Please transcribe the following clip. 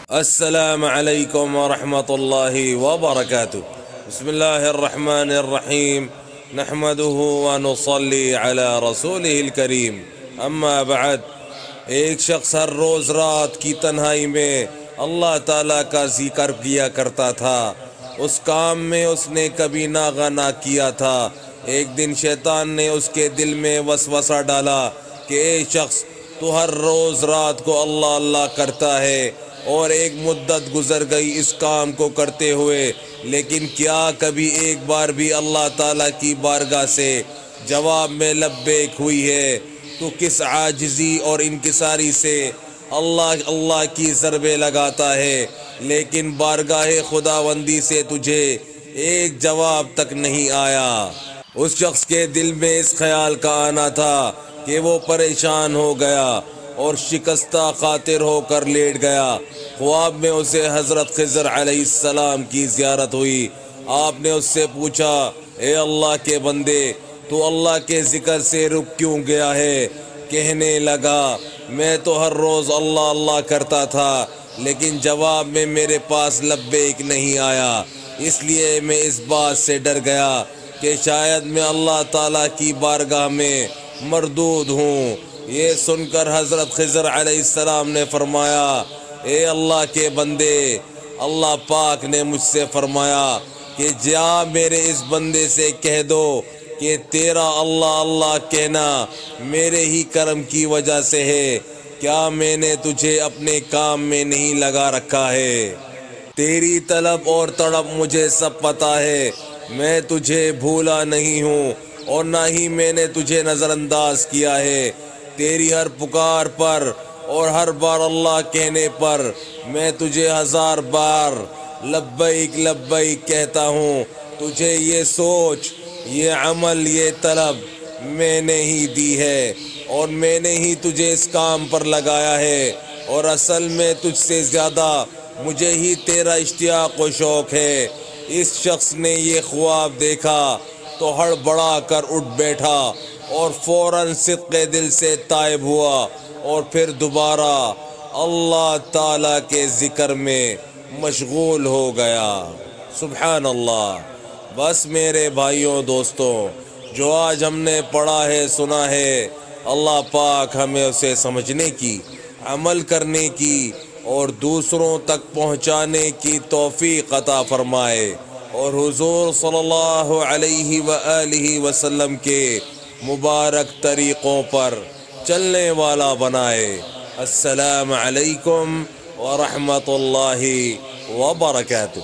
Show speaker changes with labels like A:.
A: السلام علیکم ورحمۃ اللہ وبرکاتہ۔ بسم اللہ الرحمن الرحیم، نحمده ونصلی علی رسولہ الکریم، اما بعد۔ ایک شخص ہر روز رات کی تنہائی میں اللہ تعالیٰ کا ذکر کیا کرتا تھا۔ اس کام میں اس نے کبھی ناغہ نہ کیا تھا۔ ایک دن شیطان نے اس کے دل میں وسوسہ ڈالا کہ اے شخص، تو ہر روز رات کو اللہ اللہ کرتا ہے اور ایک مدت گزر گئی اس کام کو کرتے ہوئے، لیکن کیا کبھی ایک بار بھی اللہ تعالیٰ کی بارگاہ سے جواب میں لبیک ہوئی ہے؟ تو کس عاجزی اور انکساری سے اللہ اللہ کی ضربیں لگاتا ہے، لیکن بارگاہ خداوندی سے تجھے ایک جواب تک نہیں آیا۔ اس شخص کے دل میں اس خیال کا آنا تھا کہ وہ پریشان ہو گیا اور شکستہ خاطر ہو کر لیٹ گیا۔ خواب میں اسے حضرت خضر علیہ السلام کی زیارت ہوئی۔ آپ نے اس سے پوچھا، اے اللہ کے بندے، تو اللہ کے ذکر سے رک کیوں گیا ہے؟ کہنے لگا، میں تو ہر روز اللہ اللہ کرتا تھا، لیکن جواب میں میرے پاس لبیک نہیں آیا، اس لیے میں اس بات سے ڈر گیا کہ شاید میں اللہ تعالیٰ کی بارگاہ میں مردود ہوں۔ یہ سن کر حضرت خضر علیہ السلام نے فرمایا، اے اللہ کے بندے، اللہ پاک نے مجھ سے فرمایا کہ جا میرے اس بندے سے کہہ دو کہ تیرا اللہ اللہ کہنا میرے ہی کرم کی وجہ سے ہے۔ کیا میں نے تجھے اپنے کام میں نہیں لگا رکھا ہے؟ تیری طلب اور تڑپ مجھے سب پتہ ہے۔ میں تجھے بھولا نہیں ہوں اور نہ ہی میں نے تجھے نظر انداز کیا ہے۔ تیری ہر پکار پر اور ہر بار اللہ کہنے پر میں تجھے 1000 بار لبیک لبیک کہتا ہوں۔ تجھے یہ سوچ، یہ عمل، یہ طلب میں نے ہی دی ہے اور میں نے ہی تجھے اس کام پر لگایا ہے، اور اصل میں تجھ سے زیادہ مجھے ہی تیرا اشتیاق و شوق ہے۔ اس شخص نے یہ خواب دیکھا تو ہڑبڑا کر اٹھ بیٹھا اور فوراً صدق دل سے تائب ہوا اور پھر دوبارہ اللہ تعالیٰ کے ذکر میں مشغول ہو گیا۔ سبحان اللہ۔ بس میرے بھائیوں دوستوں، جو آج ہم نے پڑھا ہے، سنا ہے، اللہ پاک ہمیں اسے سمجھنے کی، عمل کرنے کی اور دوسروں تک پہنچانے کی توفیق عطا فرمائے، اور حضور صلی اللہ علیہ وآلہ وسلم کے مبارک طریقوں پر چلنے والا بنائے۔ السلام علیکم ورحمۃ اللہ وبرکاتہ۔